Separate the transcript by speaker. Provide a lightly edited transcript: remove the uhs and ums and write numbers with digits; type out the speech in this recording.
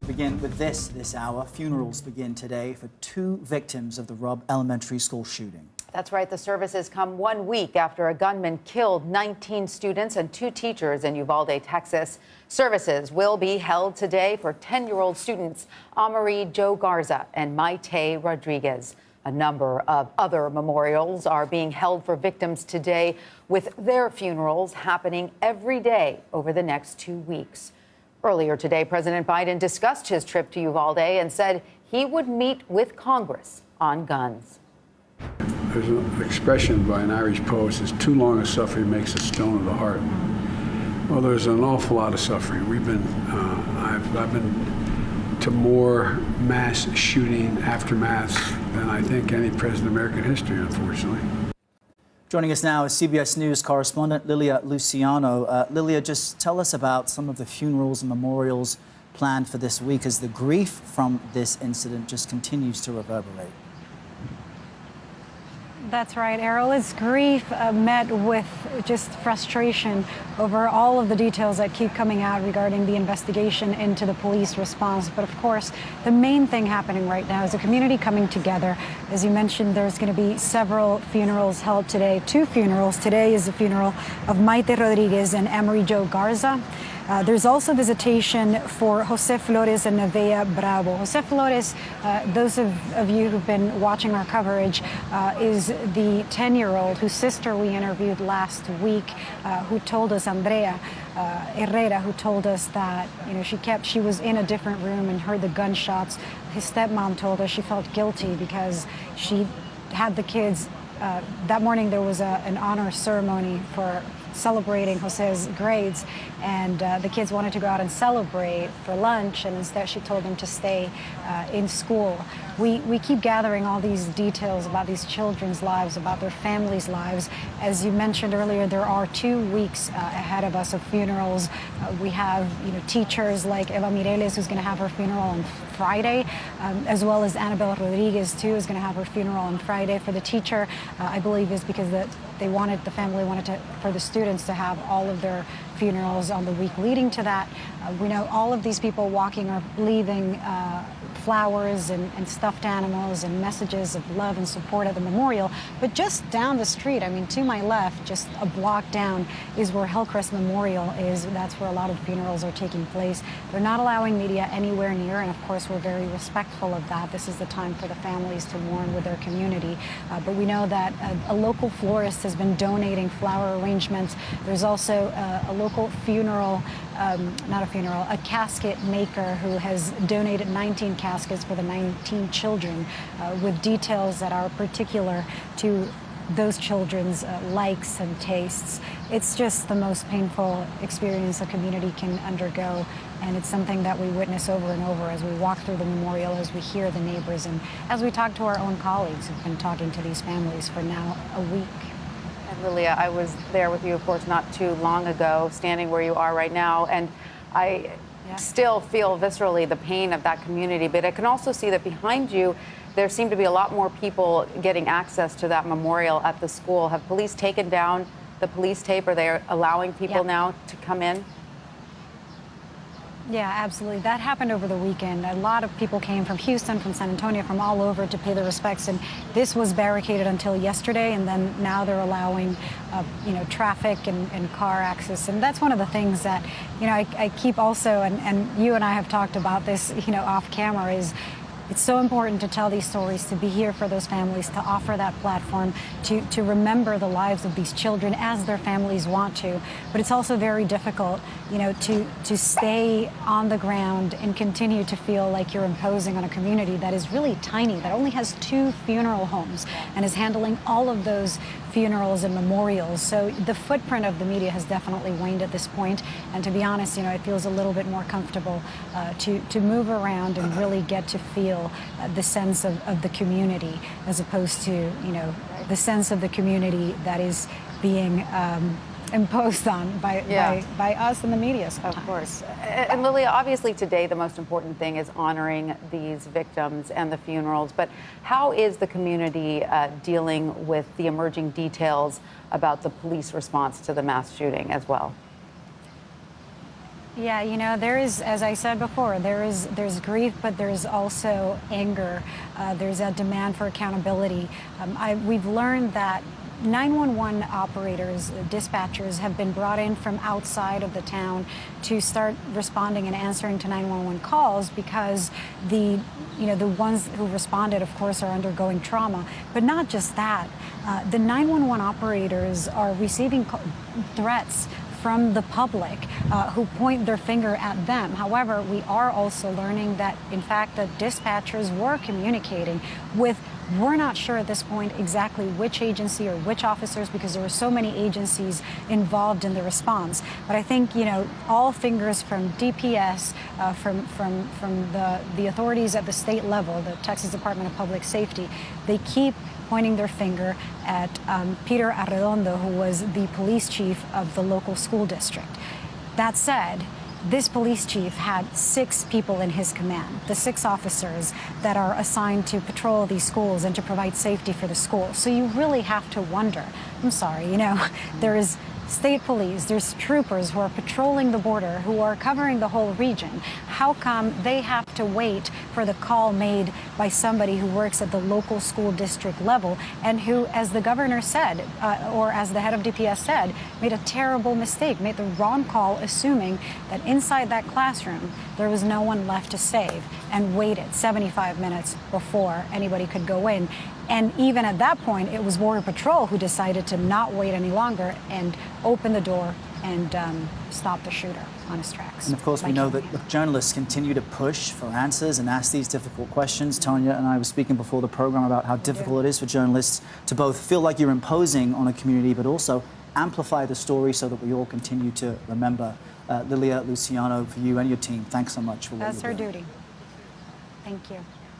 Speaker 1: Begin with this hour. Funerals begin today for two victims of the Robb Elementary School shooting.
Speaker 2: That's right. The services come 1 week after a gunman killed 19 students and 2 teachers in Uvalde, Texas. Services will be held today for 10-year-old students Amerie Jo Garza and Maite Rodriguez. A number of other memorials are being held for victims today, with their funerals happening every day over the next 2 weeks. Earlier today, President Biden discussed his trip to Uvalde and said he would meet with Congress on guns.
Speaker 3: There's an expression by an Irish poet that says, "Too long a suffering makes a stone of the heart." Well, there's an awful lot of suffering. I've been to more mass shooting aftermaths than I think any president in American history, unfortunately.
Speaker 1: Joining us now is CBS News correspondent Lilia Luciano. Lilia, just tell us about some of the funerals and memorials planned for this week as the grief from this incident just continues to reverberate.
Speaker 4: That's right, Errol. It's grief met with just frustration over all of the details that keep coming out regarding the investigation into the police response. But of course, the main thing happening right now is the community coming together. As you mentioned, there's going to be several funerals held today. 2 funerals. Today is the funeral of Maite Rodriguez and Amerie Jo Garza. There's also visitation for Jose Flores and Nevaeh Bravo. Jose Flores, those of you who've been watching our coverage, is the 10-year-old whose sister we interviewed last week, who told us, Andrea Herrera, who told us that she was in a different room and heard the gunshots. His stepmom told us she felt guilty because she had the kids. That morning there was an honor ceremony for celebrating Jose's grades, and the kids wanted to go out and celebrate for lunch, and instead she told them to stay in school. We keep gathering all these details about these children's lives, about their families' lives. As you mentioned earlier, there are 2 weeks ahead of us of funerals. We have teachers like Eva Mireles, who's going to have her funeral on Friday, as well as Annabelle Rodriguez too is going to have her funeral on Friday. For the teacher, I believe is because the family wanted for the students to have all of their funerals on the week leading to that. We know all of these people walking are leaving flowers and stuffed animals and messages of love and support at the memorial. But just down the street, to my left, just a block down, is where Hillcrest Memorial is. That's where a lot of funerals are taking place. They're not allowing media anywhere near, and of course we're very respectful of that. This is the time for the families to mourn with their community. But we know that a local florist has been donating flower arrangements. There's also a local a casket maker who has donated 19 caskets for the 19 children with details that are particular to those children's likes and tastes. It's just the most painful experience a community can undergo, and it's something that we witness over and over as we walk through the memorial, as we hear the neighbors, and as we talk to our own colleagues who've been talking to these families for now a week.
Speaker 2: Lilia, I was there with you, of course, not too long ago, standing where you are right now, and I still feel viscerally the pain of that community. But I can also see that behind you, there seem to be a lot more people getting access to that memorial at the school. Have police taken down the police tape? Are they allowing people now to come in?
Speaker 4: Yeah, absolutely. That happened over the weekend. A lot of people came from Houston, from San Antonio, from all over to pay their respects. And this was barricaded until yesterday. And then now they're allowing, traffic and car access. And that's one of the things that, I keep also, and you and I have talked about this, off camera, is it's so important to tell these stories, to be here for those families, to offer that platform, to remember the lives of these children as their families want to. But it's also very difficult, to stay on the ground and continue to feel like you're imposing on a community that is really tiny, that only has 2 funeral homes and is handling all of those funerals and memorials. So the footprint of the media has definitely waned at this point. And to be honest, it feels a little bit more comfortable to move around and really get to feel the sense of the community, as opposed to, the sense of the community that is being imposed on by us and the media sometimes.
Speaker 2: Of course. And Lilia, obviously today the most important thing is honoring these victims and the funerals, but how is the community dealing with the emerging details about the police response to the mass shooting as well?
Speaker 4: Yeah, you know, there is, as I said before, there's grief, but there's also anger. There's a demand for accountability. We've learned that 911 operators, dispatchers have been brought in from outside of the town to start responding and answering to 911 calls because the ones who responded, of course, are undergoing trauma. But not just that, the 911 operators are receiving threats from the public who point their finger at them. However, we are also learning that, in fact, the dispatchers were communicating with, we're not sure at this point exactly which agency or which officers, because there were so many agencies involved in the response. But I think, you know, all fingers from DPS, from the authorities at the state level, the Texas Department of Public Safety, they keep pointing their finger at Peter Arredondo, who was the police chief of the local school district. That said, this police chief had 6 people in his command, the 6 officers that are assigned to patrol these schools and to provide safety for the schools. So you really have to wonder, I'm sorry, you know, there is state police, there's troopers who are patrolling the border, who are covering the whole region. How come they have to wait for the call made by somebody who works at the local school district level and who, as the governor said, or as the head of DPS said, made a terrible mistake, made the wrong call, assuming that inside that classroom there was no one left to save, and waited 75 minutes before anybody could go in. And even at that point, it was Border Patrol who decided to not wait any longer and open the door and stop the shooter on his tracks.
Speaker 1: And of course, we know that journalists continue to push for answers and ask these difficult questions. Tanya and I were speaking before the program about how difficult it is for journalists to both feel like you're imposing on a community, but also amplify the story so that we all continue to remember. Lilia Luciano, for you and your team, thanks so much for what you're doing.
Speaker 4: That's our duty. Thank you.